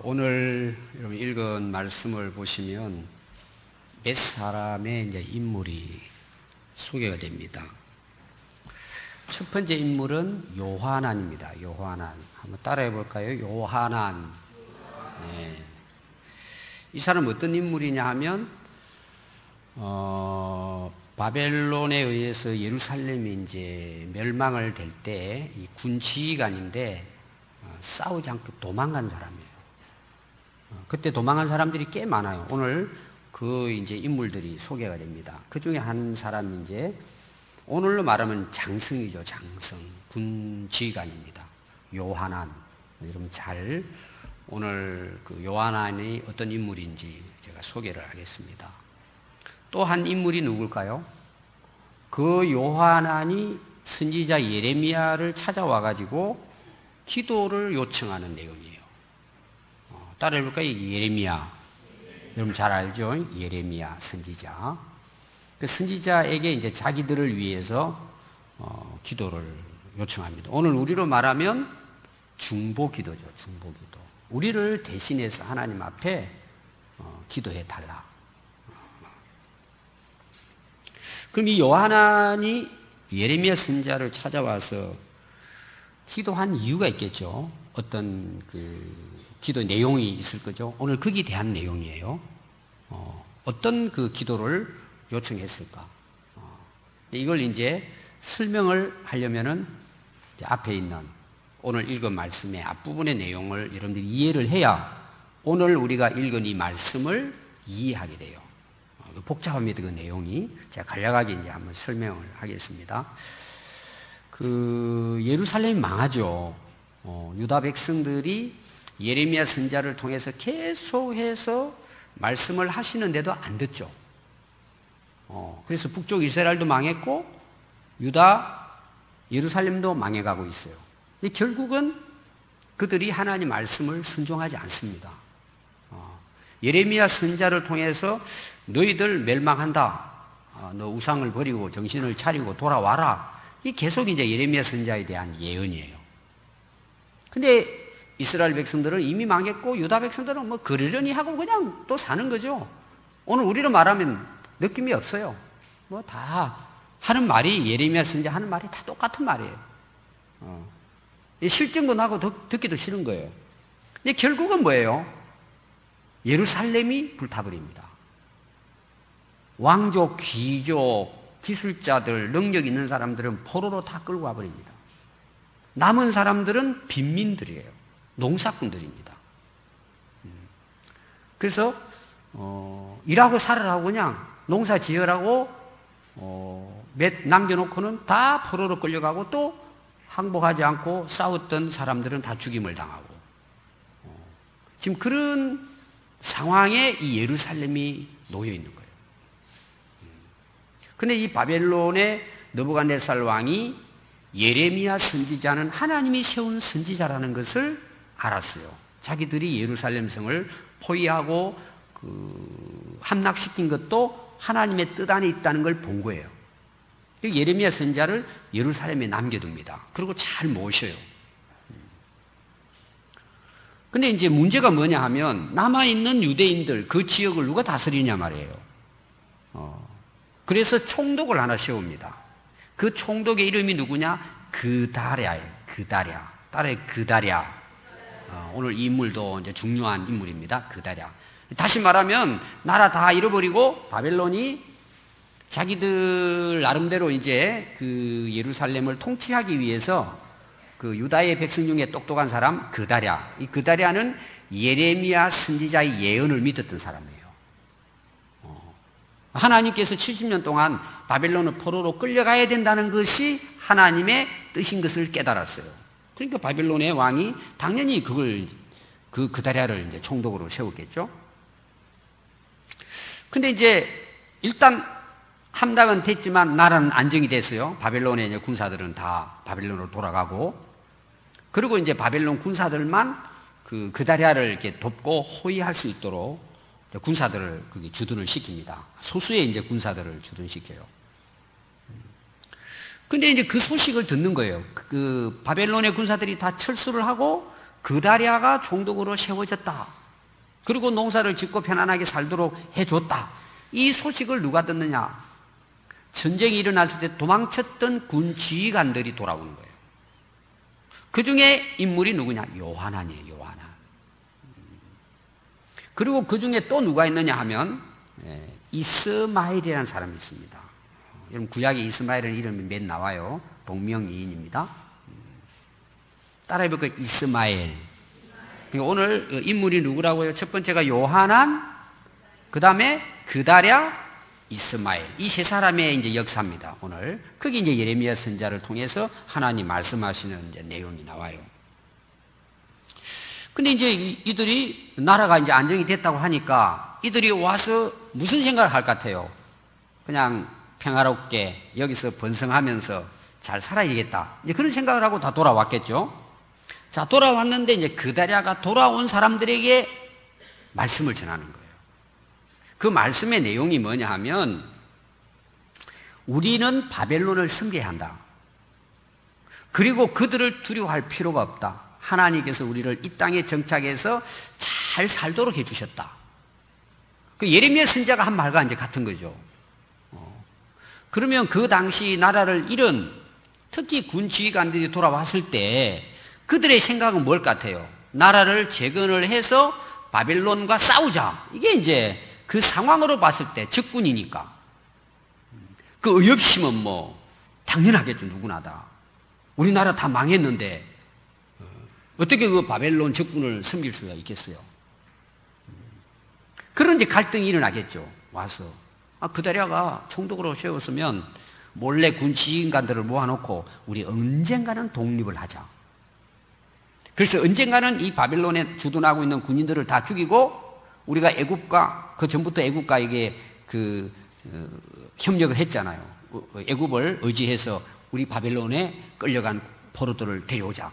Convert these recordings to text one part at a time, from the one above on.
오늘 여러분 읽은 말씀을 보시면 몇 사람의 이제 인물이 소개가 됩니다. 첫 번째 인물은 요하난입니다. 요하난. 한번 따라해 볼까요? 요하난. 네. 이 사람은 어떤 인물이냐 하면, 바벨론에 의해서 예루살렘이 이제 멸망을 될 때 이 군 지휘관인데 싸우지 않고 도망간 사람이에요. 그때 도망간 사람들이 꽤 많아요. 오늘 그 이제 인물들이 소개가 됩니다. 그 중에 한 사람이 이제 오늘로 말하면 장성이죠. 장성. 군 지휘관입니다. 요하난. 여러분 잘 오늘 그 요하난이 어떤 인물인지 제가 소개를 하겠습니다. 또 한 인물이 누굴까요? 그 요하난이 선지자 예레미야를 찾아와 가지고 기도를 요청하는 내용이에요. 따라해 볼까요? 예레미야. 여러분 잘 알죠? 예레미야 선지자. 그 선지자에게 이제 자기들을 위해서 기도를 요청합니다. 오늘 우리로 말하면 중보기도죠. 중보기도. 우리를 대신해서 하나님 앞에 기도해 달라. 그럼 이 요하난이 예레미야 선지자를 찾아와서 기도한 이유가 있겠죠. 어떤 그 기도 내용이 있을 거죠. 오늘 거기에 대한 내용이에요. 어떤 그 기도를 요청했을까? 이걸 이제 설명을 하려면은 앞에 있는 오늘 읽은 말씀의 앞부분의 내용을 여러분들이 이해를 해야 오늘 우리가 읽은 이 말씀을 이해하게 돼요. 복잡합니다. 그 내용이. 제가 간략하게 이제 한번 설명을 하겠습니다. 그 예루살렘이 망하죠. 유다 백성들이 예레미야 선지자를 통해서 계속해서 말씀을 하시는데도 안 듣죠. 그래서 북쪽 이스라엘도 망했고 유다 예루살렘도 망해가고 있어요. 근데 결국은 그들이 하나님 말씀을 순종하지 않습니다. 예레미야 선지자를 통해서 너희들 멸망한다. 너 우상을 버리고 정신을 차리고 돌아와라. 이 계속 이제 예레미야 선지자에 대한 예언이에요. 근데 이스라엘 백성들은 이미 망했고 유다 백성들은 뭐 그러려니 하고 그냥 또 사는 거죠. 오늘 우리로 말하면 느낌이 없어요. 뭐 다 하는 말이 예레미야 선지자 하는 말이 다 똑같은 말이에요. 실증권하고 듣기도 싫은 거예요. 근데 결국은 뭐예요? 예루살렘이 불타버립니다. 왕족, 귀족, 기술자들, 능력 있는 사람들은 포로로 다 끌고 가버립니다. 남은 사람들은 빈민들이에요. 농사꾼들입니다. 그래서 일하고 살으라고 그냥 농사 지으라고 몇 남겨놓고는 다 포로로 끌려가고 또 항복하지 않고 싸웠던 사람들은 다 죽임을 당하고 지금 그런 상황에 이 예루살렘이 놓여 있는 거예요. 근데 이 바벨론의 느부갓네살 왕이 예레미야 선지자는 하나님이 세운 선지자라는 것을 알았어요. 자기들이 예루살렘 성을 포위하고 함락시킨 것도 하나님의 뜻 안에 있다는 걸 본 거예요. 예레미야 선지자를 예루살렘에 남겨둡니다. 그리고 잘 모셔요. 근데 이제 문제가 뭐냐 하면 남아있는 유대인들 그 지역을 누가 다스리냐 말이에요. 그래서 총독을 하나 세웁니다. 그 총독의 이름이 누구냐? 그다랴예요. 그다랴. 따라해 그다랴. 오늘 이 인물도 이제 중요한 인물입니다. 그다랴. 다시 말하면 나라 다 잃어버리고 바벨론이 자기들 나름대로 이제 그 예루살렘을 통치하기 위해서 그 유다의 백성 중에 똑똑한 사람 그다랴. 이 그다랴는 예레미야 선지자의 예언을 믿었던 사람이에요. 하나님께서 70년 동안 바벨론을 포로로 끌려가야 된다는 것이 하나님의 뜻인 것을 깨달았어요. 그러니까 바벨론의 왕이 당연히 그 그다랴를 이제 총독으로 세웠겠죠. 근데 이제 일단 함락은 됐지만 나라는 안정이 됐어요. 바벨론의 이제 군사들은 다 바벨론으로 돌아가고, 그리고 이제 바벨론 군사들만 그다랴를 이렇게 돕고 호위할 수 있도록 군사들을 거기 주둔을 시킵니다. 소수의 이제 군사들을 주둔시켜요. 근데 이제 그 소식을 듣는 거예요. 그 바벨론의 군사들이 다 철수를 하고 그다랴가 총독으로 세워졌다. 그리고 농사를 짓고 편안하게 살도록 해줬다. 이 소식을 누가 듣느냐? 전쟁이 일어났을 때 도망쳤던 군 지휘관들이 돌아오는 거예요. 그 중에 인물이 누구냐? 요하난이에요. 요하난. 그리고 그 중에 또 누가 있느냐 하면 이스마엘이라는 사람이 있습니다. 여러분 구약에 이스마엘은 이름이 맨 나와요. 동명이인입니다. 따라해볼까요? 이스마엘. 오늘 인물이 누구라고요? 첫 번째가 요하난, 그 다음에 그다랴, 이스마엘. 이 세 사람의 이제 역사입니다. 오늘 거기 이제 예레미야 선지자를 통해서 하나님 말씀하시는 이제 내용이 나와요. 근데 이제 이들이 나라가 이제 안정이 됐다고 하니까 이들이 와서 무슨 생각을 할 것 같아요? 그냥 평화롭게 여기서 번성하면서 잘 살아야겠다. 이제 그런 생각을 하고 다 돌아왔겠죠. 자, 돌아왔는데 이제 그다랴가 돌아온 사람들에게 말씀을 전하는 거예요. 그 말씀의 내용이 뭐냐 하면 우리는 바벨론을 섬겨야 한다. 그리고 그들을 두려워할 필요가 없다. 하나님께서 우리를 이 땅에 정착해서 잘 살도록 해주셨다. 그 예레미야 선지자가 한 말과 이제 같은 거죠. 그러면 그 당시 나라를 잃은 특히 군 지휘관들이 돌아왔을 때 그들의 생각은 뭘 같아요? 나라를 재건을 해서 바벨론과 싸우자. 이게 이제 그 상황으로 봤을 때 적군이니까. 그 의협심은 뭐 당연하겠죠. 누구나 다. 우리나라 다 망했는데 어떻게 그 바벨론 적군을 섬길 수가 있겠어요? 그런 이제 갈등이 일어나겠죠. 와서. 그다랴가 총독으로 세웠으면 몰래 군 지휘관들을 모아놓고 우리 언젠가는 독립을 하자. 그래서 언젠가는 이 바벨론에 주둔하고 있는 군인들을 다 죽이고 우리가 애굽과 그 전부터 애굽과에게 협력을 했잖아요. 애굽을 의지해서 우리 바벨론에 끌려간 포로들을 데려오자.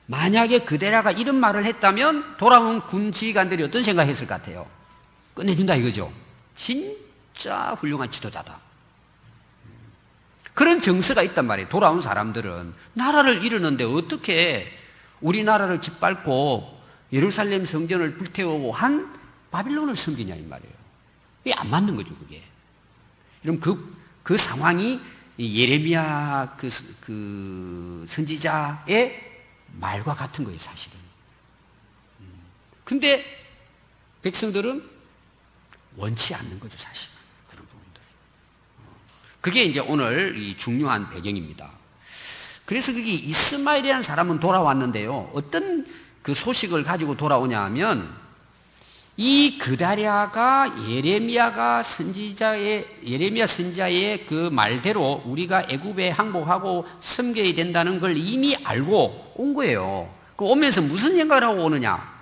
만약에 그다랴가 이런 말을 했다면 돌아온 군 지휘관들이 어떤 생각했을 것 같아요? 끝내준다 이거죠. 진짜 훌륭한 지도자다. 그런 정서가 있단 말이에요. 돌아온 사람들은 나라를 잃었는데 어떻게 우리나라를 짓밟고 예루살렘 성전을 불태우고 한 바빌론을 섬기냐 이 말이에요. 이게 안 맞는 거죠, 그게. 그럼 그 상황이 예레미야 그 선지자의 말과 같은 거예요, 사실은. 근데 백성들은 원치 않는 거죠, 사실은. 그런 부분들. 그게 이제 오늘 이 중요한 배경입니다. 그래서 그게 이스마엘이라는 사람은 돌아왔는데요. 어떤 그 소식을 가지고 돌아오냐 하면 이 그다랴가 예레미야 선지자의 그 말대로 우리가 애굽에 항복하고 섬겨야 된다는 걸 이미 알고 온 거예요. 그 오면서 무슨 생각을 하고 오느냐?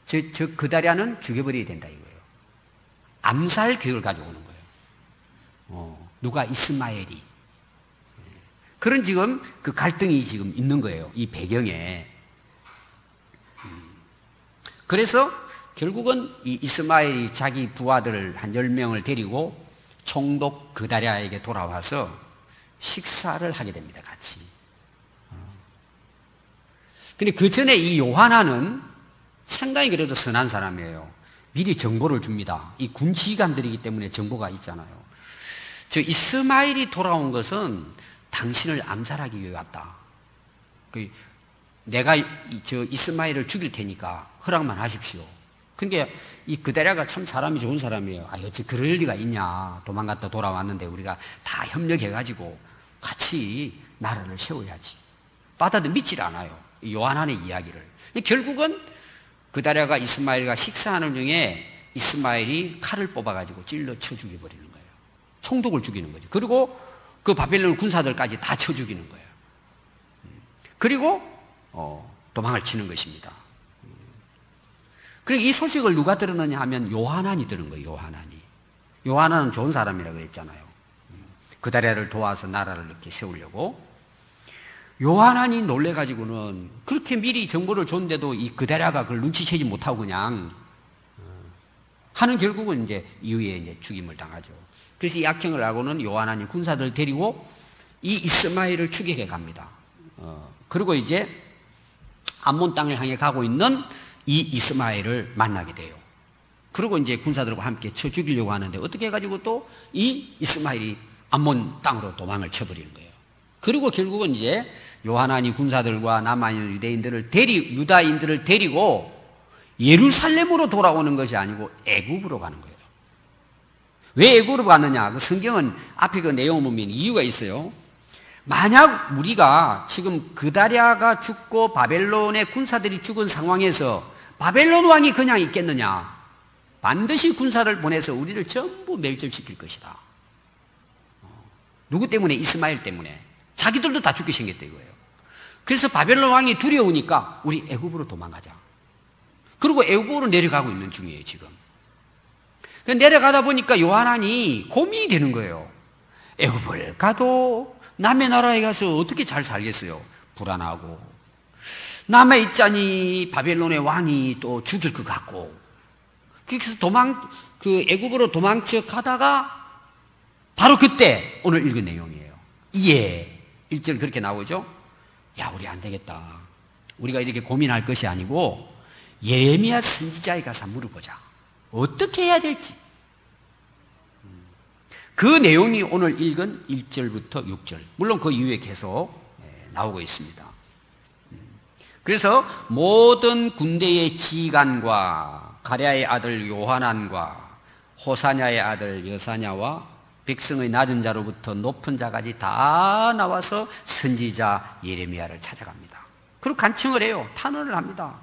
저 그다랴는 죽여버려야 된다 이거예요. 암살 계획을 가지고 오는 거예요. 누가? 이스마엘이. 그런 지금 그 갈등이 지금 있는 거예요. 이 배경에. 그래서 결국은 이 이스마엘이 자기 부하들 한 10명을 데리고 총독 그다랴에게 돌아와서 식사를 하게 됩니다. 같이. 근데 그 전에 이 요하나는 상당히 그래도 선한 사람이에요. 미리 정보를 줍니다. 이 군 지휘관들이기 때문에 정보가 있잖아요. 저 이스마엘이 돌아온 것은 당신을 암살하기 위해 왔다. 내가 저 이스마엘을 죽일 테니까 허락만 하십시오. 그러니까 이 그다랴가 참 사람이 좋은 사람이에요. 어찌 그럴 리가 있냐. 도망갔다 돌아왔는데 우리가 다 협력해가지고 같이 나라를 세워야지. 믿질 않아요. 요한의 이야기를. 결국은 그다랴가 이스마엘과 식사하는 중에 이스마엘이 칼을 뽑아가지고 찔러 쳐 죽여버리는 거예요. 총독을 죽이는 거죠. 그리고 그 바벨론 군사들까지 다 쳐 죽이는 거예요. 그리고 도망을 치는 것입니다. 그리고 이 소식을 누가 들었느냐 하면 요하난이 들은 거예요. 요하난은 좋은 사람이라고 그랬잖아요. 그다랴를 도와서 나라를 이렇게 세우려고. 요하난이 놀래가지고는 그렇게 미리 정보를 줬는데도 이 그다랴가 그걸 눈치채지 못하고 그냥 하는 결국은 이제 이후에 이제 죽임을 당하죠. 그래서 이 악행을 알고는 요하난이 군사들 데리고 이 이스마엘을 추격해 갑니다. 그리고 이제 암몬 땅을 향해 가고 있는 이 이스마엘을 만나게 돼요. 그리고 이제 군사들과 함께 쳐 죽이려고 하는데 어떻게 해가지고 또 이 이스마엘이 암몬 땅으로 도망을 쳐버리는 거예요. 그리고 결국은 이제 요하난이 군사들과 남아있는 유다인들을 데리고 예루살렘으로 돌아오는 것이 아니고 애굽으로 가는 거예요. 왜 애굽으로 가느냐? 그 성경은 앞에 그 내용을 보면 이유가 있어요. 만약 우리가 지금 그다랴가 죽고 바벨론의 군사들이 죽은 상황에서 바벨론 왕이 그냥 있겠느냐? 반드시 군사를 보내서 우리를 전부 멸절시킬 것이다. 누구 때문에? 이스마엘 때문에. 자기들도 다 죽게 생겼다 이거예요. 그래서 바벨론 왕이 두려우니까 우리 애굽으로 도망가자. 그리고 애굽으로 내려가고 있는 중이에요 지금. 내려가다 보니까 요하난이 고민이 되는 거예요. 애굽을 가도 남의 나라에 가서 어떻게 잘 살겠어요? 불안하고. 남아있자니 바벨론의 왕이 또 죽일 것 같고. 그래서 애굽으로 도망쳐 가다가 바로 그때 오늘 읽은 내용이에요. 1절 그렇게 나오죠? 야, 우리 안 되겠다. 우리가 이렇게 고민할 것이 아니고 예레미야 선지자에 가서 물어보자. 어떻게 해야 될지. 그 내용이 오늘 읽은 1절부터 6절. 물론 그 이후에 계속 나오고 있습니다. 그래서 모든 군대의 지휘관과 가랴의 아들 요하난과 호사냐의 아들 여사냐와 백성의 낮은 자로부터 높은 자까지 다 나와서 선지자 예레미야를 찾아갑니다. 그리고 간청을 해요. 탄원을 합니다.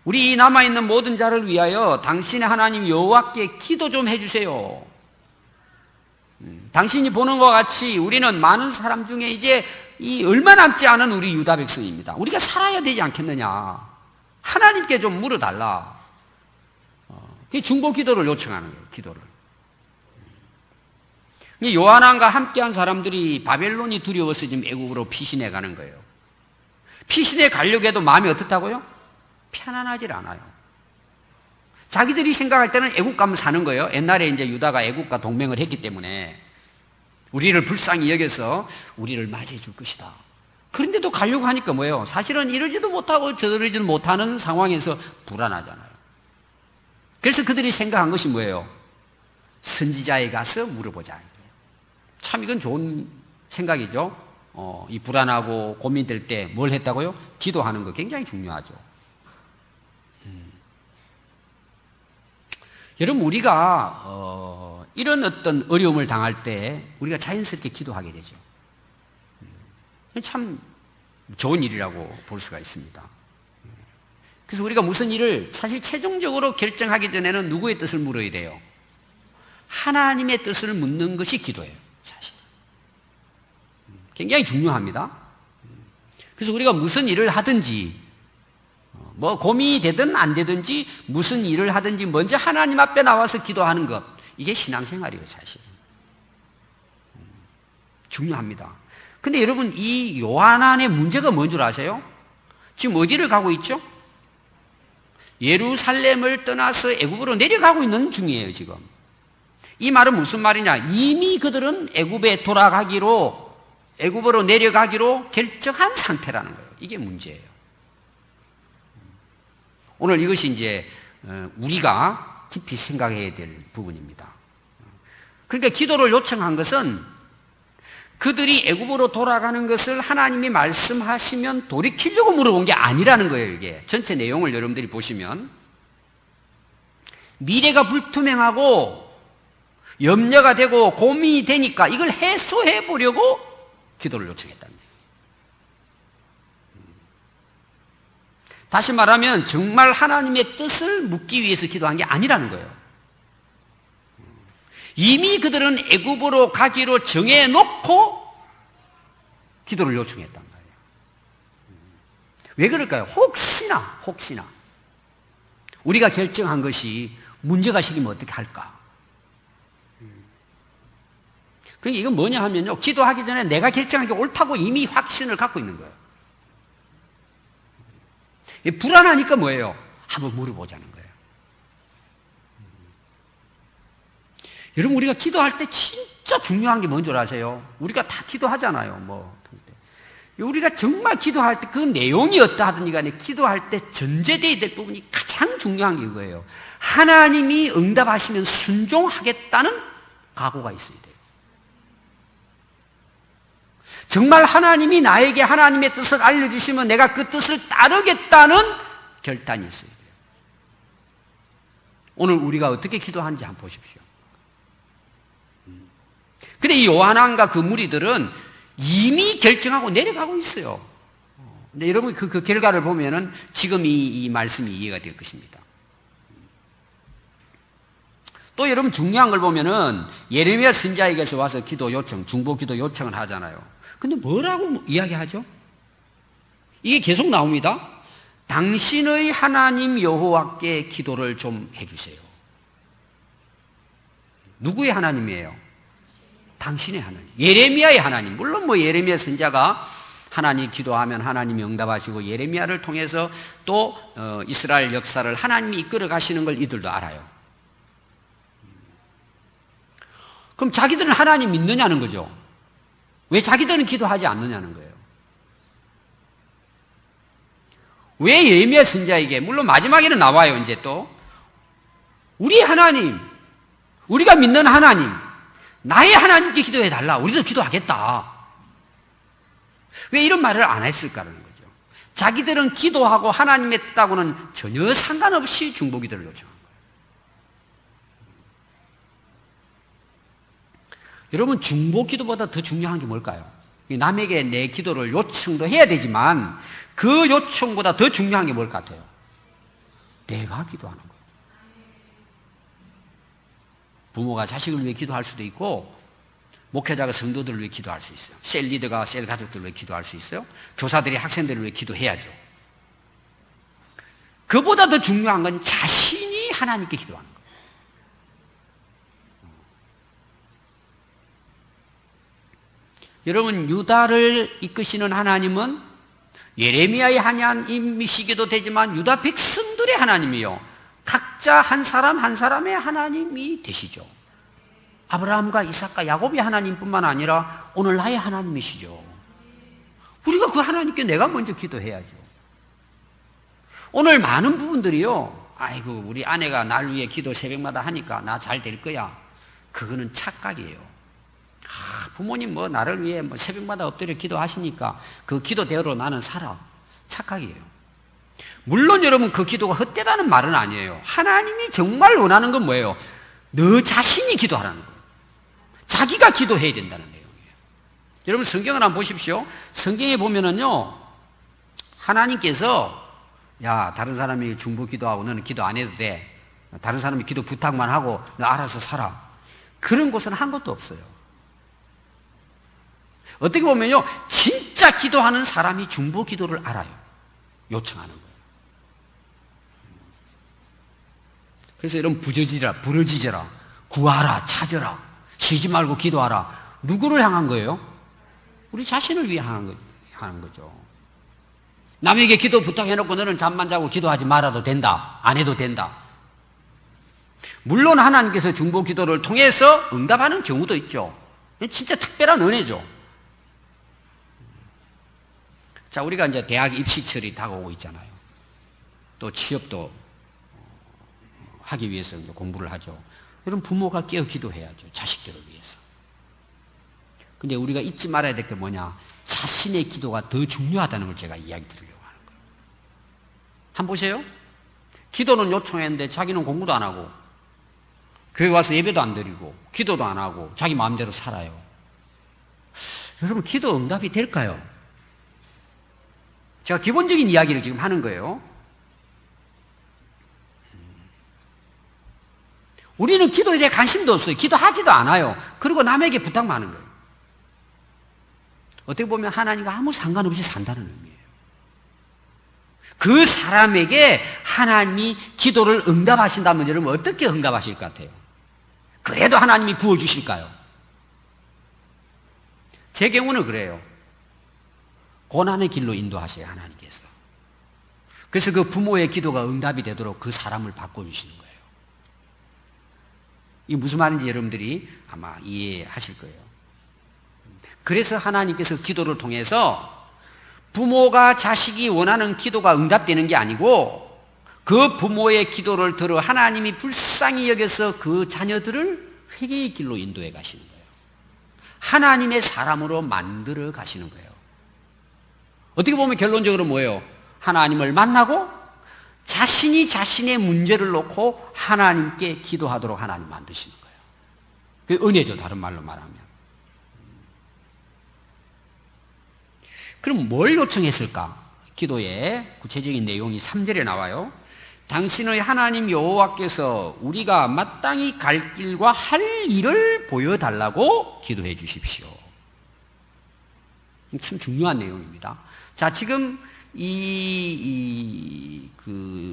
우리 남아있는 모든 자를 위하여 당신의 하나님 여호와께 기도 좀 해주세요. 당신이 보는 것 같이 우리는 많은 사람 중에 이제 얼마 남지 않은 우리 유다 백성입니다. 우리가 살아야 되지 않겠느냐. 하나님께 좀 물어달라. 중보 기도를 요청하는 거예요. 기도를. 요하난과 함께한 사람들이 바벨론이 두려워서 지금 애국으로 피신해 가는 거예요. 피신해 가려고 해도 마음이 어떻다고요? 편안하질 않아요. 자기들이 생각할 때는 애국 가면 사는 거예요. 옛날에 이제 유다가 애국과 동맹을 했기 때문에 우리를 불쌍히 여겨서 우리를 맞이해 줄 것이다. 그런데도 가려고 하니까 뭐예요? 사실은 이러지도 못하고 저러지도 못하는 상황에서 불안하잖아요. 그래서 그들이 생각한 것이 뭐예요? 선지자에 가서 물어보자. 참 이건 좋은 생각이죠. 이 불안하고 고민될 때 뭘 했다고요? 기도하는 거 굉장히 중요하죠. 여러분 우리가 이런 어떤 어려움을 당할 때 우리가 자연스럽게 기도하게 되죠. 참 좋은 일이라고 볼 수가 있습니다. 그래서 우리가 무슨 일을 사실 최종적으로 결정하기 전에는 누구의 뜻을 물어야 돼요? 하나님의 뜻을 묻는 것이 기도예요. 사실 굉장히 중요합니다. 그래서 우리가 무슨 일을 하든지 뭐 고민이 되든 안 되든지 무슨 일을 하든지 먼저 하나님 앞에 나와서 기도하는 것, 이게 신앙생활이에요. 사실 중요합니다. 근데 여러분 이 요하난의 문제가 뭔 줄 아세요? 지금 어디를 가고 있죠? 예루살렘을 떠나서 애굽으로 내려가고 있는 중이에요. 지금 이 말은 무슨 말이냐? 이미 그들은 애굽으로 내려가기로 결정한 상태라는 거예요. 이게 문제예요. 오늘 이것이 이제 우리가 깊이 생각해야 될 부분입니다. 그러니까 기도를 요청한 것은 그들이 애굽으로 돌아가는 것을 하나님이 말씀하시면 돌이키려고 물어본 게 아니라는 거예요. 이게 전체 내용을 여러분들이 보시면 미래가 불투명하고 염려가 되고 고민이 되니까 이걸 해소해 보려고 기도를 요청했다는 거예요. 다시 말하면 정말 하나님의 뜻을 묻기 위해서 기도한 게 아니라는 거예요. 이미 그들은 애굽으로 가기로 정해놓고 기도를 요청했단 말이에요. 왜 그럴까요? 혹시나 우리가 결정한 것이 문제가 생기면 어떻게 할까? 그러니까 이건 뭐냐 하면요, 기도하기 전에 내가 결정한 게 옳다고 이미 확신을 갖고 있는 거예요. 불안하니까 뭐예요? 한번 물어보자는 거예요. 여러분 우리가 기도할 때 진짜 중요한 게 뭔 줄 아세요? 우리가 다 기도하잖아요. 우리가 정말 기도할 때 그 내용이 어떠하든지 간에 기도할 때 전제되어야 될 부분이 가장 중요한 게 이거예요. 하나님이 응답하시면 순종하겠다는 각오가 있어야 돼요. 정말 하나님이 나에게 하나님의 뜻을 알려주시면 내가 그 뜻을 따르겠다는 결단이 있어야 돼요. 오늘 우리가 어떻게 기도하는지 한번 보십시오. 근데 이 요한왕과 그 무리들은 이미 결정하고 내려가고 있어요. 근데 여러분 그 결과를 보면은 지금 이 말씀이 이해가 될 것입니다. 또 여러분 중요한 걸 보면은 예레미야 선지자에게서 와서 기도 요청, 중보 기도 요청을 하잖아요. 근데 뭐라고 이야기하죠? 이게 계속 나옵니다. 당신의 하나님 여호와께 기도를 좀 해주세요. 누구의 하나님이에요? 당신의 하나님. 예레미야의 하나님. 물론 뭐 예레미야 선지자가 하나님 기도하면 하나님이 응답하시고 예레미야를 통해서 또 이스라엘 역사를 하나님이 이끌어 가시는 걸 이들도 알아요. 그럼 자기들은 하나님 믿느냐는 거죠. 왜 자기들은 기도하지 않느냐는 거예요. 왜 예레미야 선지자에게, 물론 마지막에는 나와요. 이제 또 우리 하나님, 우리가 믿는 하나님, 나의 하나님께 기도해 달라. 우리도 기도하겠다. 왜 이런 말을 안 했을까라는 거죠. 자기들은 기도하고 하나님의 뜻하고는 전혀 상관없이 중보기도를 요청한 거예요. 여러분, 중보기도보다 더 중요한 게 뭘까요? 남에게 내 기도를 요청도 해야 되지만 그 요청보다 더 중요한 게 뭘 같아요? 내가 기도하는 거예요. 부모가 자식을 위해 기도할 수도 있고, 목회자가 성도들을 위해 기도할 수 있어요. 셀 리더가 셀 가족들을 위해 기도할 수 있어요. 교사들이 학생들을 위해 기도해야죠. 그보다 더 중요한 건 자신이 하나님께 기도하는 거예요. 여러분, 유다를 이끄시는 하나님은 예레미야의 하나님이시기도 되지만 유다 백성들의 하나님이요, 각자 한 사람 한 사람의 하나님이 되시죠. 아브라함과 이삭과 야곱의 하나님뿐만 아니라 오늘 나의 하나님이시죠. 우리가 그 하나님께 내가 먼저 기도해야죠. 오늘 많은 부분들이요, 아이고 우리 아내가 날 위해 기도 새벽마다 하니까 나 잘 될 거야. 그거는 착각이에요. 부모님 뭐 나를 위해 뭐 새벽마다 엎드려 기도하시니까 그 기도대로 나는 살아. 착각이에요. 물론 여러분 그 기도가 헛되다는 말은 아니에요. 하나님이 정말 원하는 건 뭐예요? 너 자신이 기도하라는 거예요. 자기가 기도해야 된다는 내용이에요. 여러분 성경을 한번 보십시오. 성경에 보면은요, 하나님께서 야, 다른 사람이 중보 기도하고 너는 기도 안 해도 돼. 다른 사람이 기도 부탁만 하고 너 알아서 살아. 그런 곳은 한 곳도 없어요. 어떻게 보면요, 진짜 기도하는 사람이 중보 기도를 알아요. 요청하는 거예요. 그래서 이런 부르짖어라, 구하라, 찾으라, 쉬지 말고 기도하라. 누구를 향한 거예요? 우리 자신을 위해 하는 거죠. 남에게 기도 부탁해놓고 너는 잠만 자고 기도하지 말아도 된다, 안 해도 된다. 물론 하나님께서 중보 기도를 통해서 응답하는 경우도 있죠. 진짜 특별한 은혜죠. 자, 우리가 이제 대학 입시철이 다가오고 있잖아요. 또 취업도 하기 위해서 이제 공부를 하죠. 여러분, 부모가 깨어 기도해야죠. 자식들을 위해서. 근데 우리가 잊지 말아야 될 게 뭐냐? 자신의 기도가 더 중요하다는 걸 제가 이야기 드리려고 하는 거예요. 한번 보세요. 기도는 요청했는데 자기는 공부도 안 하고, 교회 와서 예배도 안 드리고, 기도도 안 하고, 자기 마음대로 살아요. 여러분, 기도 응답이 될까요? 제가 기본적인 이야기를 지금 하는 거예요. 우리는 기도에 대해 관심도 없어요. 기도하지도 않아요. 그리고 남에게 부탁만 하는 거예요. 어떻게 보면 하나님과 아무 상관없이 산다는 의미예요. 그 사람에게 하나님이 기도를 응답하신다면 여러분 어떻게 응답하실 것 같아요? 그래도 하나님이 구워주실까요? 제 경우는 그래요. 고난의 길로 인도하세요, 하나님께서. 그래서 그 부모의 기도가 응답이 되도록 그 사람을 바꿔주시는 거예요. 이게 무슨 말인지 여러분들이 아마 이해하실 거예요. 그래서 하나님께서 기도를 통해서 부모가 자식이 원하는 기도가 응답되는 게 아니고 그 부모의 기도를 들어 하나님이 불쌍히 여겨서 그 자녀들을 회개의 길로 인도해 가시는 거예요. 하나님의 사람으로 만들어 가시는 거예요. 어떻게 보면 결론적으로 뭐예요? 하나님을 만나고 자신이 자신의 문제를 놓고 하나님께 기도하도록 하나님 만드시는 거예요. 그게 은혜죠, 다른 말로 말하면. 그럼 뭘 요청했을까? 기도의 구체적인 내용이 3절에 나와요. 당신의 하나님 여호와께서 우리가 마땅히 갈 길과 할 일을 보여달라고 기도해 주십시오. 참 중요한 내용입니다. 자, 지금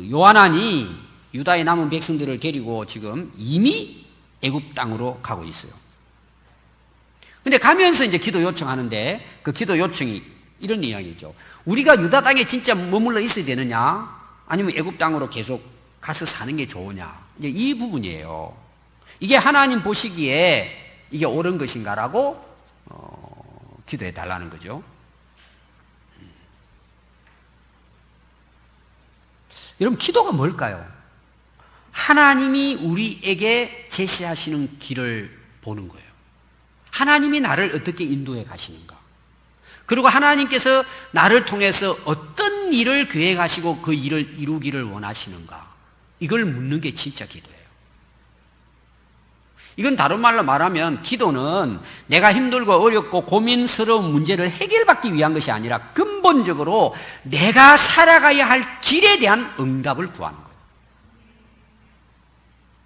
요하난이 유다의 남은 백성들을 데리고 지금 이미 애굽 땅으로 가고 있어요. 근데 가면서 이제 기도 요청하는데 그 기도 요청이 이런 이야기죠. 우리가 유다 땅에 진짜 머물러 있어야 되느냐? 아니면 애굽 땅으로 계속 가서 사는 게 좋으냐? 이제 이 부분이에요. 이게 하나님 보시기에 이게 옳은 것인가라고 기도해 달라는 거죠. 여러분, 기도가 뭘까요? 하나님이 우리에게 제시하시는 길을 보는 거예요. 하나님이 나를 어떻게 인도해 가시는가? 그리고 하나님께서 나를 통해서 어떤 일을 계획하시고 그 일을 이루기를 원하시는가? 이걸 묻는 게 진짜 기도예요. 이건 다른 말로 말하면 기도는 내가 힘들고 어렵고 고민스러운 문제를 해결받기 위한 것이 아니라 근본적으로 내가 살아가야 할 길에 대한 응답을 구하는 거예요.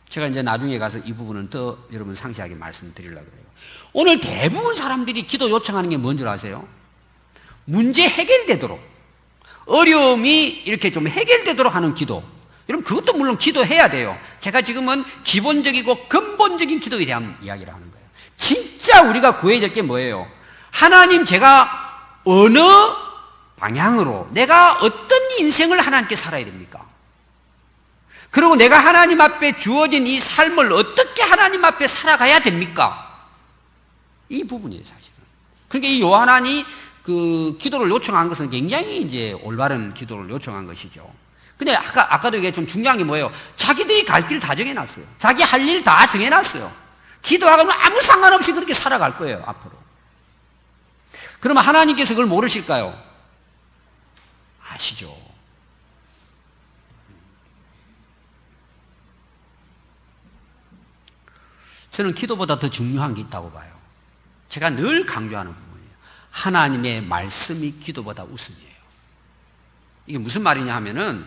제가 이제 나중에 가서 이 부분은 더 여러분 상세하게 말씀드리려고 그래요. 오늘 대부분 사람들이 기도 요청하는 게 뭔 줄 아세요? 문제 해결되도록, 어려움이 이렇게 좀 해결되도록 하는 기도. 여러분, 그것도 물론 기도해야 돼요. 제가 지금은 기본적이고 근본적인 기도에 대한 이야기를 하는 거예요. 진짜 우리가 구해야 될 게 뭐예요? 하나님, 제가 어느 방향으로, 내가 어떤 인생을 하나님께 살아야 됩니까? 그리고 내가 하나님 앞에 주어진 이 삶을 어떻게 하나님 앞에 살아가야 됩니까? 이 부분이에요, 사실은. 그러니까 이 요한이 그 기도를 요청한 것은 굉장히 이제 올바른 기도를 요청한 것이죠. 근데 아까도 이게 좀 중요한 게 뭐예요? 자기들이 갈 길 다 정해놨어요. 자기 할 일 다 정해놨어요. 기도하고는 아무 상관없이 그렇게 살아갈 거예요, 앞으로. 그러면 하나님께서 그걸 모르실까요? 아시죠. 저는 기도보다 더 중요한 게 있다고 봐요. 제가 늘 강조하는 부분이에요. 하나님의 말씀이 기도보다 우선이에요. 이게 무슨 말이냐 하면은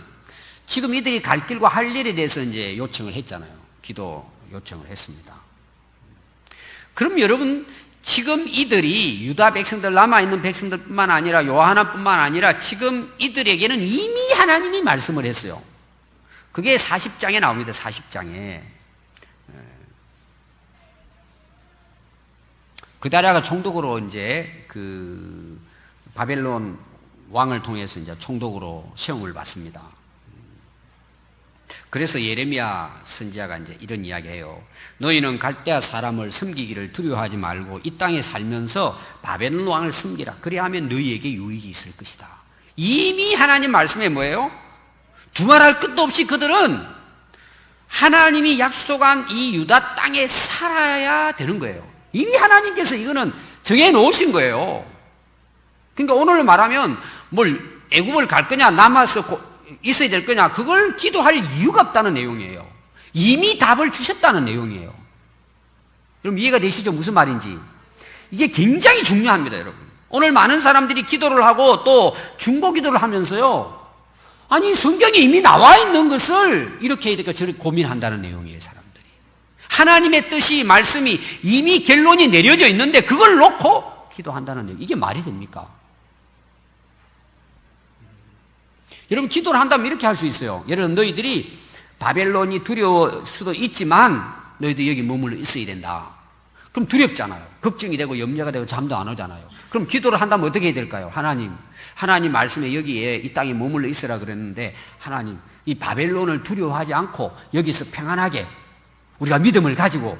지금 이들이 갈 길과 할 일에 대해서 이제 요청을 했잖아요. 기도 요청을 했습니다. 그럼 여러분, 지금 이들이 유다 백성들, 남아있는 백성들뿐만 아니라 요하나뿐만 아니라 지금 이들에게는 이미 하나님이 말씀을 했어요. 그게 40장에 나옵니다. 40장에. 그다라가 총독으로 이제 그 바벨론 왕을 통해서 이제 총독으로 시험을 받습니다. 그래서 예레미야 선지자가 이제 이런 이야기해요. 너희는 갈대아 사람을 섬기기를 두려워하지 말고 이 땅에 살면서 바벨론 왕을 섬기라. 그래야 하면 너희에게 유익이 있을 것이다. 이미 하나님 말씀에 뭐예요? 두말할 끝도 없이 그들은 하나님이 약속한 이 유다 땅에 살아야 되는 거예요. 이미 하나님께서 이거는 정해 놓으신 거예요. 그러니까 오늘 말하면 뭘 애굽을 갈 거냐, 남아서 있어야 될 거냐, 그걸 기도할 이유가 없다는 내용이에요. 이미 답을 주셨다는 내용이에요. 여러분, 이해가 되시죠? 무슨 말인지. 이게 굉장히 중요합니다, 여러분. 오늘 많은 사람들이 기도를 하고 또 중보 기도를 하면서요, 아니 성경에 이미 나와 있는 것을 이렇게 해야 될까 저렇게 고민한다는 내용이에요, 사람들이. 하나님의 뜻이, 말씀이 이미 결론이 내려져 있는데 그걸 놓고 기도한다는 내용. 이게 말이 됩니까? 여러분, 기도를 한다면 이렇게 할 수 있어요. 예를 들어 너희들이 바벨론이 두려울 수도 있지만 너희들 여기 머물러 있어야 된다. 그럼 두렵잖아요. 걱정이 되고 염려가 되고 잠도 안 오잖아요. 그럼 기도를 한다면 어떻게 해야 될까요? 하나님 말씀에 여기에 이 땅에 머물러 있으라 그랬는데 하나님, 이 바벨론을 두려워하지 않고 여기서 평안하게 우리가 믿음을 가지고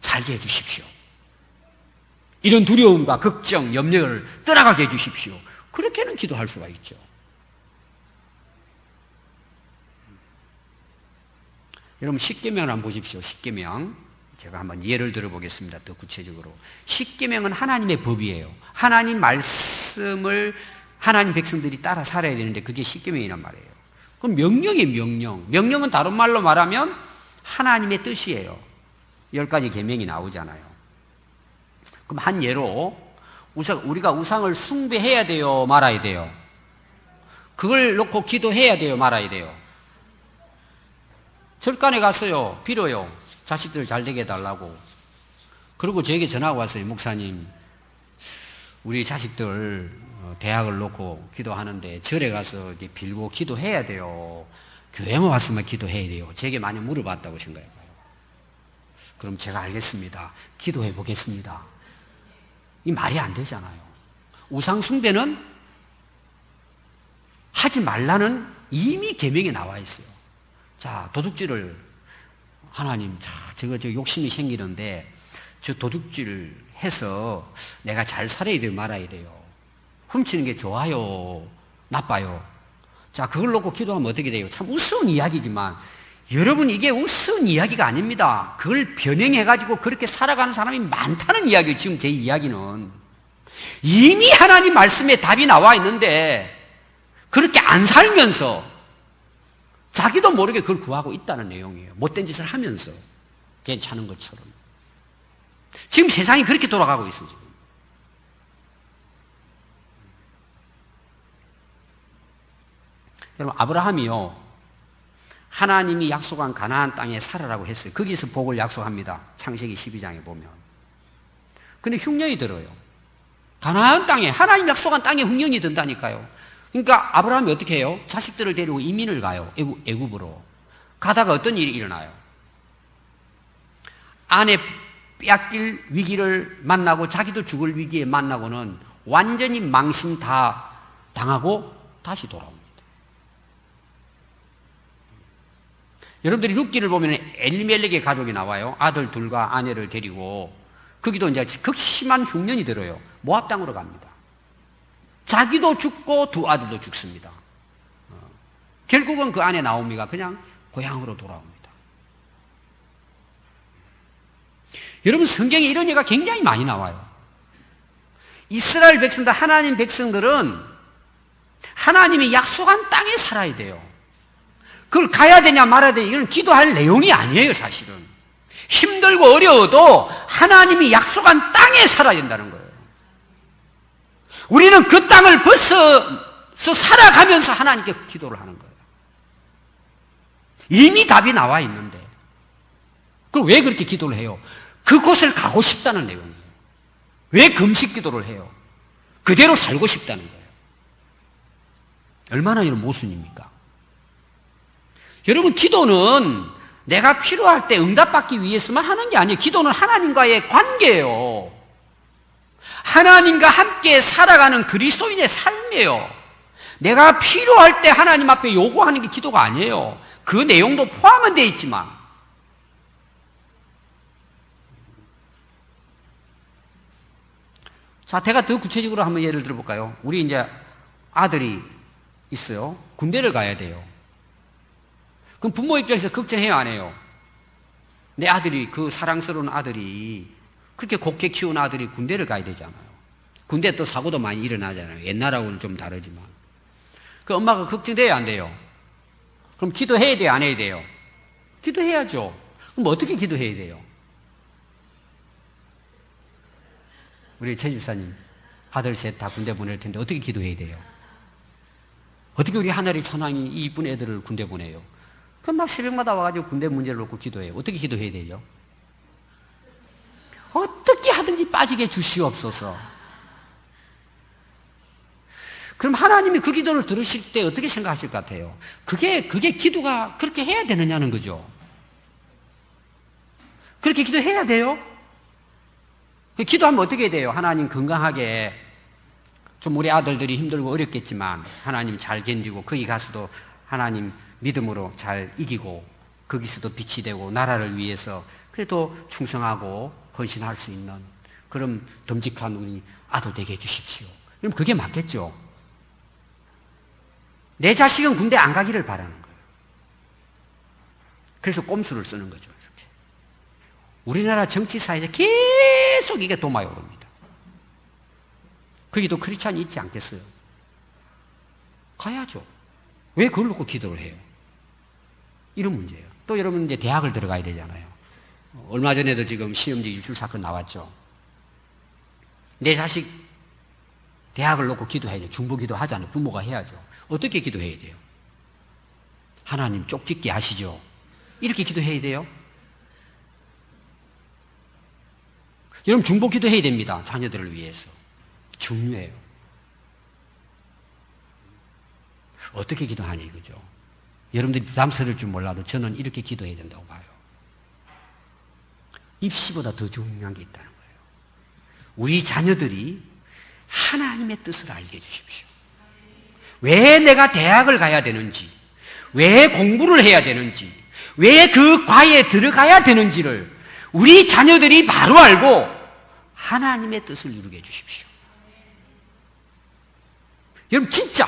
살게 해 주십시오. 이런 두려움과 걱정, 염려를 떠나가게 해 주십시오. 그렇게는 기도할 수가 있죠. 여러분 십계명을 한번 보십시오. 십계명. 제가 한번 예를 들어 보겠습니다. 더 구체적으로. 십계명은 하나님의 법이에요. 하나님 말씀을 하나님 백성들이 따라 살아야 되는데 그게 십계명이란 말이에요. 그럼 명령이에요, 명령. 명령은 다른 말로 말하면 하나님의 뜻이에요. 10가지 계명이 나오잖아요. 그럼 한 예로 우리가 우상을 숭배해야 돼요, 말아야 돼요? 그걸 놓고 기도해야 돼요, 말아야 돼요? 절간에 갔어요. 빌어요. 자식들 잘 되게 해달라고. 그리고 저에게 전화가 왔어요. 목사님, 우리 자식들 대학을 놓고 기도하는데 절에 가서 이렇게 빌고 기도해야 돼요. 교회만 왔으면 기도해야 돼요. 제게 많이 물어봤다고 생각해봐요. 그럼 제가 알겠습니다. 기도해 보겠습니다. 이 말이 안 되잖아요. 우상 숭배는 하지 말라는 이미 계명에 나와 있어요. 자, 도둑질을 하나님, 저거 욕심이 생기는데 저 도둑질을 해서 내가 잘 살아야 돼요, 말아야 돼요? 훔치는 게 좋아요, 나빠요? 자, 그걸 놓고 기도하면 어떻게 돼요? 참 우스운 이야기지만 여러분, 이게 우스운 이야기가 아닙니다. 그걸 변형해가지고 그렇게 살아가는 사람이 많다는 이야기예요. 지금 제 이야기는 이미 하나님 말씀에 답이 나와 있는데 그렇게 안 살면서 자기도 모르게 그걸 구하고 있다는 내용이에요. 못된 짓을 하면서 괜찮은 것처럼. 지금 세상이 그렇게 돌아가고 있어요. 지금. 여러분, 아브라함이요, 하나님이 약속한 가나안 땅에 살아라고 했어요. 거기서 복을 약속합니다. 창세기 12장에 보면. 근데 흉년이 들어요. 가나안 땅에, 하나님 약속한 땅에 흉년이 든다니까요. 그러니까 아브라함이 어떻게 해요? 자식들을 데리고 이민을 가요. 애굽으로. 가다가 어떤 일이 일어나요? 아내 빼앗길 위기를 만나고 자기도 죽을 위기에 만나고는 완전히 망신 다 당하고 다시 돌아옵니다. 여러분들이 룻기를 보면 엘리멜렉의 가족이 나와요. 아들 둘과 아내를 데리고. 거기도 이제 극심한 흉년이 들어요. 모압 땅으로 갑니다. 자기도 죽고 두 아들도 죽습니다. 결국은 그 아내 나오미가 그냥 고향으로 돌아옵니다. 여러분, 성경에 이런 예가 굉장히 많이 나와요. 이스라엘 백성들, 하나님 백성들은 하나님이 약속한 땅에 살아야 돼요. 그걸 가야 되냐 말아야 되냐, 이건 기도할 내용이 아니에요. 사실은 힘들고 어려워도 하나님이 약속한 땅에 살아야 된다는 거예요. 우리는 그 땅을 벗어서 살아가면서 하나님께 기도를 하는 거예요. 이미 답이 나와 있는데 그럼 왜 그렇게 기도를 해요? 그곳을 가고 싶다는 내용이에요. 왜 금식 기도를 해요? 그대로 살고 싶다는 거예요. 얼마나 이런 모순입니까? 여러분, 기도는 내가 필요할 때 응답받기 위해서만 하는 게 아니에요. 기도는 하나님과의 관계예요. 하나님과 함께 살아가는 그리스도인의 삶이에요. 내가 필요할 때 하나님 앞에 요구하는 게 기도가 아니에요. 그 내용도 포함은 되어 있지만. 자, 제가 더 구체적으로 한번 예를 들어볼까요? 우리 이제 아들이 있어요. 군대를 가야 돼요. 그럼 부모 입장에서 걱정해요, 안 해요? 내 아들이, 그 사랑스러운 아들이, 그렇게 곱게 키운 아들이 군대를 가야 되잖아요. 군대 또 사고도 많이 일어나잖아요. 옛날하고는 좀 다르지만. 그 엄마가 걱정돼요, 안 돼요? 그럼 기도해야 돼요, 안 해야 돼요? 기도해야죠. 그럼 어떻게 기도해야 돼요? 우리 최 집사님, 아들 셋 다 군대 보낼 텐데 어떻게 기도해야 돼요? 어떻게 우리 하늘의 천왕이 이 이쁜 애들을 군대 보내요? 그럼 막 새벽마다 와가지고 군대 문제를 놓고 기도해요. 어떻게 기도해야 되죠? 어떻게 하든지 빠지게 주시옵소서. 그럼 하나님이 그 기도를 들으실 때 어떻게 생각하실 것 같아요? 그게 기도가 그렇게 해야 되느냐는 거죠. 그렇게 기도해야 돼요? 기도하면 어떻게 해야 돼요? 하나님 건강하게, 좀 우리 아들들이 힘들고 어렵겠지만 하나님 잘 견디고 거기 가서도 하나님 믿음으로 잘 이기고 거기서도 빛이 되고 나라를 위해서 그래도 충성하고 헌신할 수 있는 그런 듬직한 우리 아들 되게 해주십시오. 그럼 그게 맞겠죠? 내 자식은 군대 안 가기를 바라는 거예요. 그래서 꼼수를 쓰는 거죠. 이렇게. 우리나라 정치사에서 계속 이게 도마에 오릅니다. 거기도 크리스찬이 있지 않겠어요? 가야죠. 왜 그걸 놓고 기도를 해요? 이런 문제예요. 또 여러분 이제 대학을 들어가야 되잖아요. 얼마 전에도 지금 시험지 유출 사건 나왔죠. 내 자식 대학을 놓고 기도해야 돼요. 중보 기도 하잖아요. 부모가 해야죠. 어떻게 기도해야 돼요? 하나님 쪽짓기 하시죠. 이렇게 기도해야 돼요. 여러분 중보 기도해야 됩니다. 자녀들을 위해서. 중요해요. 어떻게 기도하냐 이거죠. 여러분들이 부담스러울 줄 몰라도 저는 이렇게 기도해야 된다고 봐요. 입시보다 더 중요한 게 있다는 거예요. 우리 자녀들이 하나님의 뜻을 알게 해주십시오. 왜 내가 대학을 가야 되는지, 왜 공부를 해야 되는지, 왜 그 과에 들어가야 되는지를 우리 자녀들이 바로 알고 하나님의 뜻을 이루게 해주십시오. 여러분 진짜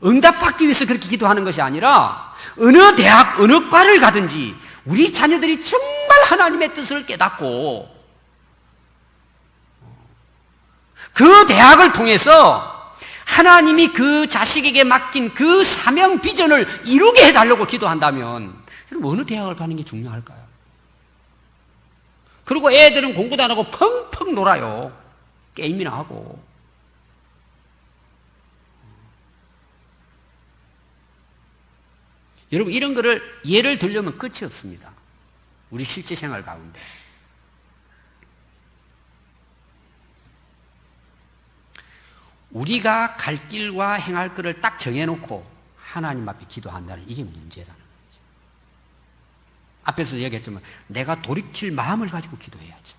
응답받기 위해서 그렇게 기도하는 것이 아니라 어느 대학, 어느 과를 가든지 우리 자녀들이 정말 하나님의 뜻을 깨닫고 그 대학을 통해서 하나님이 그 자식에게 맡긴 그 사명 비전을 이루게 해달라고 기도한다면 여러분 어느 대학을 가는 게 중요할까요? 그리고 애들은 공부도 안 하고 펑펑 놀아요. 게임이나 하고. 여러분 이런 거를 예를 들려면 끝이 없습니다. 우리 실제 생활 가운데. 우리가 갈 길과 행할 것을 딱 정해놓고 하나님 앞에 기도한다는 이게 문제라는 거죠. 앞에서 얘기했지만 내가 돌이킬 마음을 가지고 기도해야죠.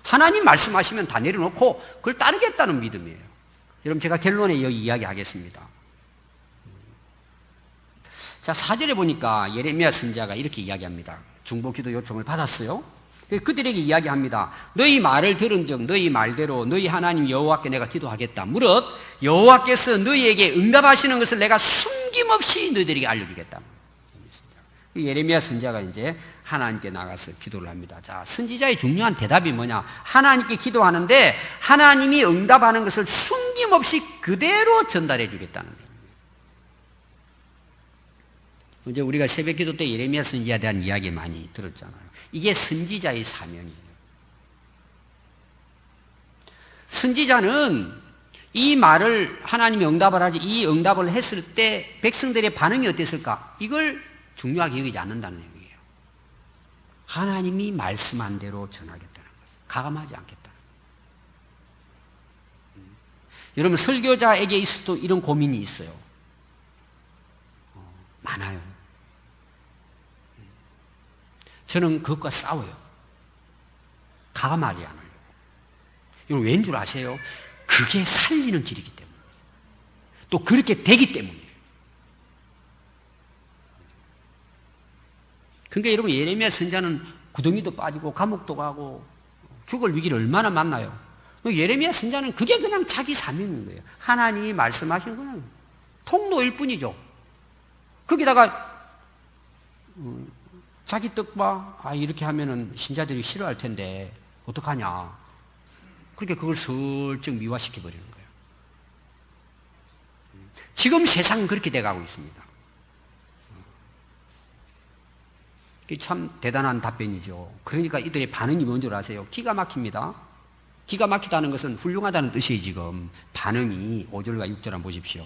하나님 말씀하시면 다 내려놓고 그걸 따르겠다는 믿음이에요. 여러분 제가 결론에 여기 이야기하겠습니다. 자, 4절에 보니까 예레미야 선지자가 이렇게 이야기합니다. 중보기도 요청을 받았어요. 그들에게 이야기합니다. 너희 말을 들은 즉 너희 말대로 너희 하나님 여호와께 내가 기도하겠다. 무릇 여호와께서 너희에게 응답하시는 것을 내가 숨김없이 너희들에게 알려주겠다. 예레미야 선지자가 이제 하나님께 나가서 기도를 합니다. 자, 선지자의 중요한 대답이 뭐냐? 하나님께 기도하는데 하나님이 응답하는 것을 숨김없이 그대로 전달해 주겠다는 거예요. 이제 우리가 새벽 기도 때 예레미야 선지자에 대한 이야기 많이 들었잖아요. 이게 선지자의 사명이에요. 선지자는 이 말을 하나님이 응답을 하지, 이 응답을 했을 때 백성들의 반응이 어땠을까? 이걸 중요하게 여기지 않는다는 얘기예요. 하나님이 말씀한 대로 전하겠다는 거예요. 가감하지 않겠다. 여러분 설교자에게 있어도 이런 고민이 있어요. 많아요. 저는 그것과 싸워요. 가감하지 않아요. 여러분 왠 줄 아세요? 그게 살리는 길이기 때문에. 또 그렇게 되기 때문이에요. 그러니까 여러분 예레미야 선지자는 구덩이도 빠지고 감옥도 가고 죽을 위기를 얼마나 만나요. 예레미야 선지자는 그게 그냥 자기 사명인 거예요. 하나님이 말씀하시는 거는 통로일 뿐이죠. 거기다가 자기 뜻과 이렇게 하면은 신자들이 싫어할 텐데 어떡하냐. 그렇게 그걸 슬쩍 미화시켜 버리는 거예요. 지금 세상은 그렇게 돼가고 있습니다. 참 대단한 답변이죠. 그러니까 이들의 반응이 뭔 줄 아세요? 기가 막힙니다. 기가 막히다는 것은 훌륭하다는 뜻이에요. 지금 반응이 5절과 6절 한번 보십시오.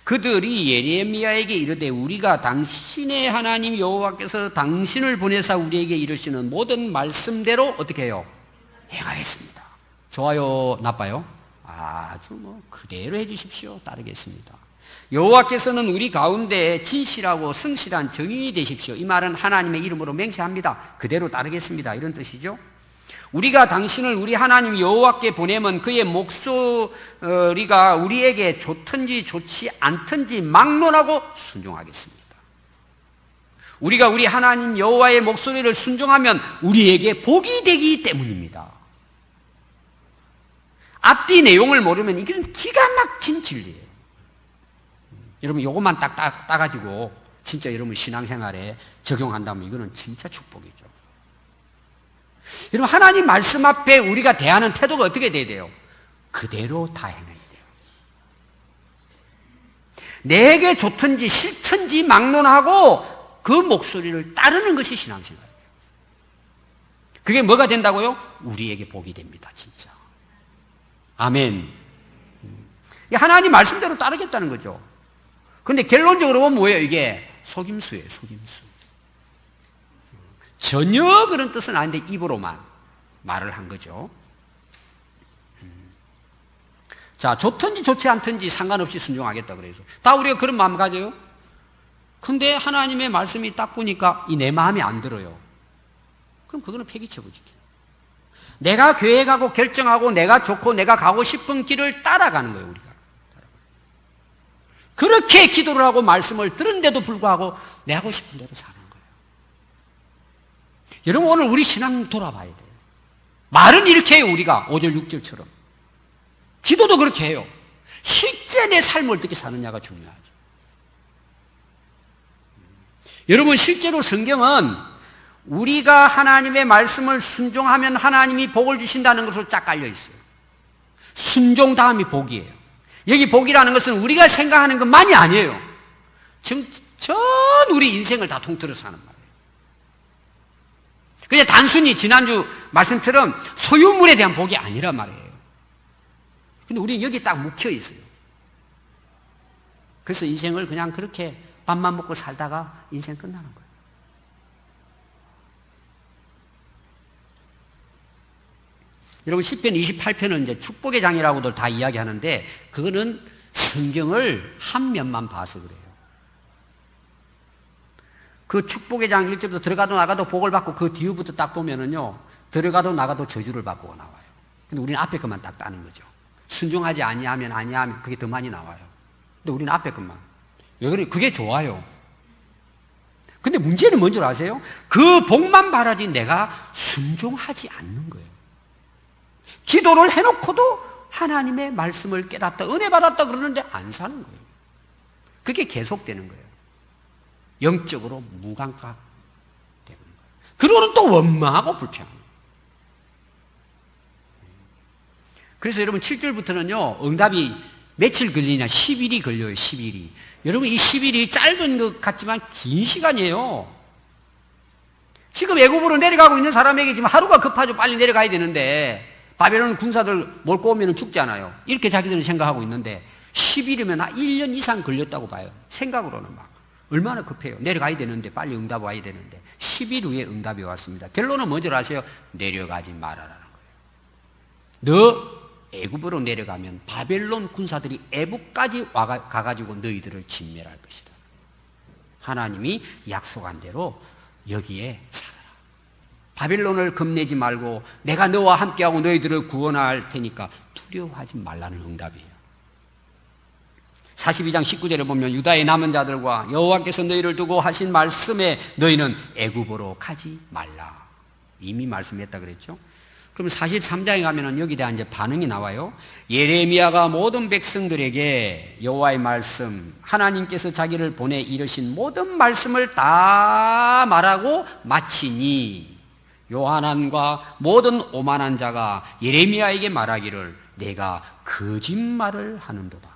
그들이 예레미야에게 이르되 우리가 당신의 하나님 여호와께서 당신을 보내사 우리에게 이르시는 모든 말씀대로 어떻게 해요? 행하겠습니다. 좋아요? 나빠요? 아주 그대로 해주십시오. 따르겠습니다. 여호와께서는 우리 가운데 진실하고 성실한 정인이 되십시오. 이 말은 하나님의 이름으로 맹세합니다. 그대로 따르겠습니다. 이런 뜻이죠. 우리가 당신을 우리 하나님 여호와께 보내면 그의 목소리가 우리에게 좋든지 좋지 않든지 막론하고 순종하겠습니다. 우리가 우리 하나님 여호와의 목소리를 순종하면 우리에게 복이 되기 때문입니다. 앞뒤 내용을 모르면 이건 기가 막힌 진리예요. 여러분 요것만 딱 따가지고 진짜 여러분 신앙생활에 적용한다면 이거는 진짜 축복이죠. 여러분 하나님 말씀 앞에 우리가 대하는 태도가 어떻게 돼야 돼요? 그대로 다 행해야 돼요. 내게 좋든지 싫든지 막론하고 그 목소리를 따르는 것이 신앙생활이에요. 그게 뭐가 된다고요? 우리에게 복이 됩니다. 진짜. 아멘. 하나님 말씀대로 따르겠다는 거죠. 근데 결론적으로 보면 뭐예요? 이게 속임수예요. 속임수. 전혀 그런 뜻은 아닌데 입으로만 말을 한 거죠. 자, 좋든지 좋지 않든지 상관없이 순종하겠다 그래서 다 우리가 그런 마음 가져요? 근데 하나님의 말씀이 딱 보니까 이 내 마음에 안 들어요. 그럼 그거는 폐기쳐버리죠. 내가 교회 가고 결정하고 내가 좋고 내가 가고 싶은 길을 따라가는 거예요. 우리가 그렇게 기도를 하고 말씀을 들은데도 불구하고 내 하고 싶은 대로 사는 거예요. 여러분 오늘 우리 신앙 돌아봐야 돼요. 말은 이렇게 해요. 우리가 5절 6절처럼 기도도 그렇게 해요. 실제 내 삶을 어떻게 사느냐가 중요하죠. 여러분 실제로 성경은 우리가 하나님의 말씀을 순종하면 하나님이 복을 주신다는 것으로 쫙 깔려 있어요. 순종 다음이 복이에요. 여기 복이라는 것은 우리가 생각하는 것만이 아니에요. 전 우리 인생을 다 통틀어서 하는 말이에요. 그냥 단순히 지난주 말씀처럼 소유물에 대한 복이 아니란 말이에요. 근데 우리는 여기 딱 묵혀 있어요. 그래서 인생을 그냥 그렇게 밥만 먹고 살다가 인생 끝나는 거예요. 여러분 시편 28편은 이제 축복의 장이라고들 다 이야기하는데 그거는 성경을 한 면만 봐서 그래요. 그 축복의 장 1절부터 들어가도 나가도 복을 받고 그 뒤부터 딱 보면은요 들어가도 나가도 저주를 받고 나와요. 근데 우리는 앞에 것만 딱 따는 거죠. 순종하지 아니하면 그게 더 많이 나와요. 근데 우리는 앞에 것만. 왜 그래? 그게 좋아요. 근데 문제는 뭔지 아세요? 그 복만 바라지 내가 순종하지 않는 거예요. 기도를 해놓고도 하나님의 말씀을 깨닫다, 은혜 받았다 그러는데 안 사는 거예요. 그게 계속되는 거예요. 영적으로 무감각 되는 거예요. 그러고는 또 원망하고 불평해요. 그래서 여러분 7절부터는요, 응답이 며칠 걸리냐? 10일이 걸려요, 10일이. 여러분 이 10일이 짧은 것 같지만 긴 시간이에요. 지금 애굽으로 내려가고 있는 사람에게 지금 하루가 급하죠. 빨리 내려가야 되는데 바벨론 군사들 몰고 오면 죽지 않아요. 이렇게 자기들은 생각하고 있는데 10일이면 1년 이상 걸렸다고 봐요. 생각으로는 막 얼마나 급해요. 내려가야 되는데 빨리 응답 와야 되는데 10일 후에 응답이 왔습니다. 결론은 뭔지 아세요? 내려가지 말아라는 거예요. 너 애굽으로 내려가면 바벨론 군사들이 애굽까지 가가지고 너희들을 진멸할 것이다. 하나님이 약속한 대로 여기에 살아라. 바벨론을 겁내지 말고 내가 너와 함께하고 너희들을 구원할 테니까 두려워하지 말라는 응답이에요. 42장 19절에 보면 유다의 남은 자들과 여호와께서 너희를 두고 하신 말씀에 너희는 애굽으로 가지 말라. 이미 말씀했다 그랬죠. 그럼 43장에 가면은 여기에 대한 이제 반응이 나와요. 예레미야가 모든 백성들에게 여호와의 말씀, 하나님께서 자기를 보내 이르신 모든 말씀을 다 말하고 마치니 요한안과 모든 오만한 자가 예레미야에게 말하기를 내가 거짓말을 하는도다.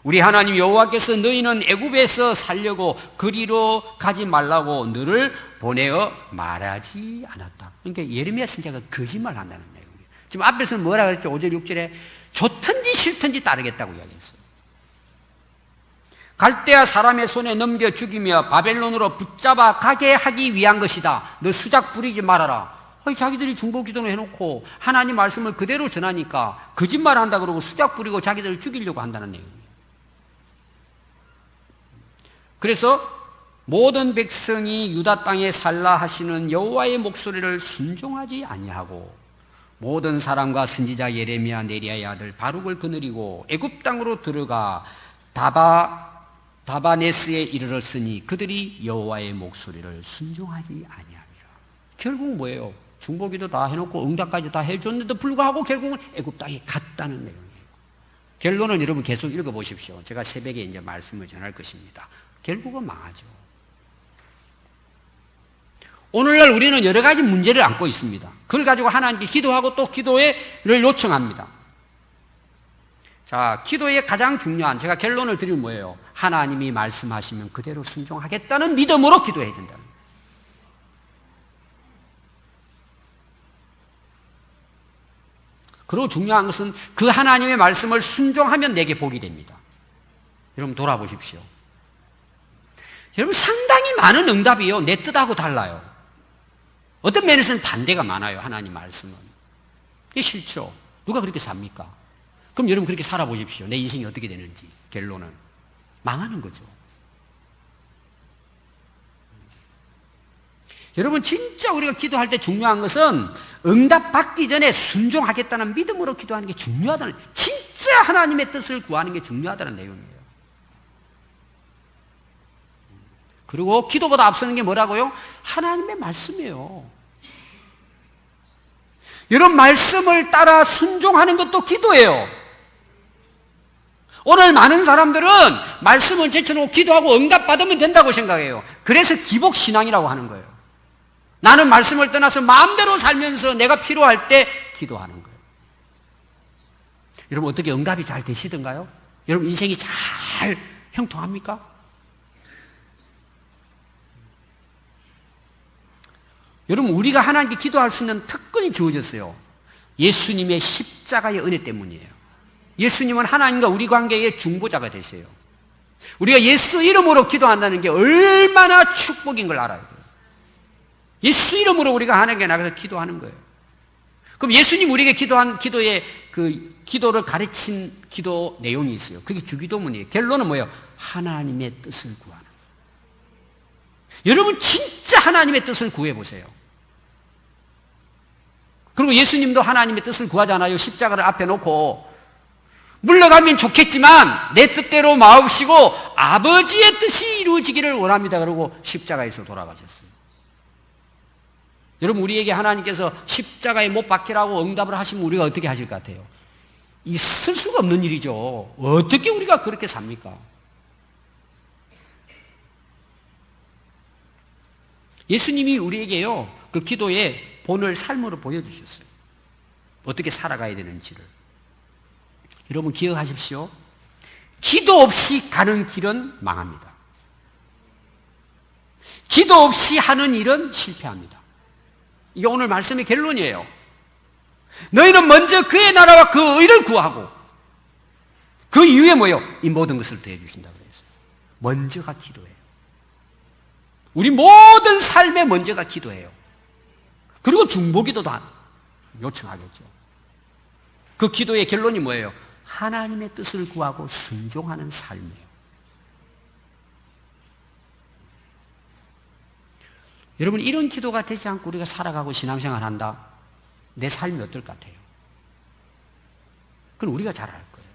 우리 하나님 여호와께서 너희는 애굽에서 살려고 그리로 가지 말라고 너를 보내어 말하지 않았다. 그러니까 예레미야 선지자가 거짓말 한다는 내용이에요. 지금 앞에서는 뭐라 그랬죠? 5절 6절에 좋든지 싫든지 따르겠다고 이야기했어요. 갈대아 사람의 손에 넘겨 죽이며 바벨론으로 붙잡아 가게 하기 위한 것이다. 너 수작 부리지 말아라. 자기들이 중보기도를 해놓고 하나님 말씀을 그대로 전하니까 거짓말 한다 그러고 수작 부리고 자기들을 죽이려고 한다는 내용이에요. 그래서 모든 백성이 유다 땅에 살라 하시는 여호와의 목소리를 순종하지 아니하고 모든 사람과 선지자 예레미야 네리야의 아들 바룩을 거느리고 애굽 땅으로 들어가 다바네스에 이르렀으니 그들이 여호와의 목소리를 순종하지 아니하니라. 결국 뭐예요? 중보기도 다 해놓고 응답까지 다 해줬는데도 불구하고 결국은 애굽 땅에 갔다는 내용이에요. 결론은 여러분 계속 읽어보십시오. 제가 새벽에 이제 말씀을 전할 것입니다. 결국은 망하죠. 오늘날 우리는 여러 가지 문제를 안고 있습니다. 그걸 가지고 하나님께 기도하고 또 기도를 요청합니다. 자, 기도의 가장 중요한 제가 결론을 드리면 뭐예요? 하나님이 말씀하시면 그대로 순종하겠다는 믿음으로 기도해야 된다는 거예요. 그리고 중요한 것은 그 하나님의 말씀을 순종하면 내게 복이 됩니다. 여러분 돌아보십시오. 여러분 상당히 많은 응답이요. 내 뜻하고 달라요. 어떤 면에서는 반대가 많아요. 하나님 말씀은. 이게 싫죠. 누가 그렇게 삽니까? 그럼 여러분 그렇게 살아보십시오. 내 인생이 어떻게 되는지. 결론은 망하는 거죠. 여러분 진짜 우리가 기도할 때 중요한 것은 응답 받기 전에 순종하겠다는 믿음으로 기도하는 게 중요하다는, 진짜 하나님의 뜻을 구하는 게 중요하다는 내용이에요. 그리고 기도보다 앞서는 게 뭐라고요? 하나님의 말씀이에요. 여러분 말씀을 따라 순종하는 것도 기도예요. 오늘 많은 사람들은 말씀을 제쳐놓고 기도하고 응답받으면 된다고 생각해요. 그래서 기복신앙이라고 하는 거예요. 나는 말씀을 떠나서 마음대로 살면서 내가 필요할 때 기도하는 거예요. 여러분 어떻게 응답이 잘 되시던가요? 여러분 인생이 잘 형통합니까? 여러분 우리가 하나님께 기도할 수 있는 특권이 주어졌어요. 예수님의 십자가의 은혜 때문이에요. 예수님은 하나님과 우리 관계의 중보자가 되세요. 우리가 예수 이름으로 기도한다는 게 얼마나 축복인 걸 알아야 돼요. 예수 이름으로 우리가 하나님께 나가서 기도하는 거예요. 그럼 예수님 우리에게 기도한 기도의 그 기도를 가르친 기도 내용이 있어요. 그게 주기도문이에요. 결론은 뭐예요? 하나님의 뜻을 구하는 거예요. 여러분 진짜 하나님의 뜻을 구해보세요. 그리고 예수님도 하나님의 뜻을 구하잖아요. 십자가를 앞에 놓고 물러가면 좋겠지만 내 뜻대로 마옵시고 아버지의 뜻이 이루어지기를 원합니다. 그러고 십자가에서 돌아가셨어요. 여러분 우리에게 하나님께서 십자가에 못 박히라고 응답을 하시면 우리가 어떻게 하실 것 같아요? 있을 수가 없는 일이죠. 어떻게 우리가 그렇게 삽니까? 예수님이 우리에게요 그 기도의 본을 삶으로 보여주셨어요. 어떻게 살아가야 되는지를. 여러분 기억하십시오. 기도 없이 가는 길은 망합니다. 기도 없이 하는 일은 실패합니다. 이게 오늘 말씀의 결론이에요. 너희는 먼저 그의 나라와 그 의를 구하고 그 이후에 뭐예요? 이 모든 것을 더해 주신다고 그랬어요. 먼저가 기도예요. 우리 모든 삶의 먼저가 기도예요. 그리고 중보기도도 요청하겠죠. 그 기도의 결론이 뭐예요? 하나님의 뜻을 구하고 순종하는 삶이에요. 여러분 이런 기도가 되지 않고 우리가 살아가고 신앙생활 한다? 내 삶이 어떨 것 같아요? 그건 우리가 잘 알 거예요.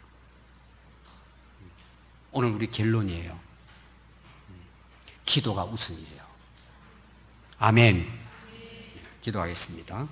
오늘 우리 결론이에요. 기도가 우선이에요. 아멘. 기도하겠습니다.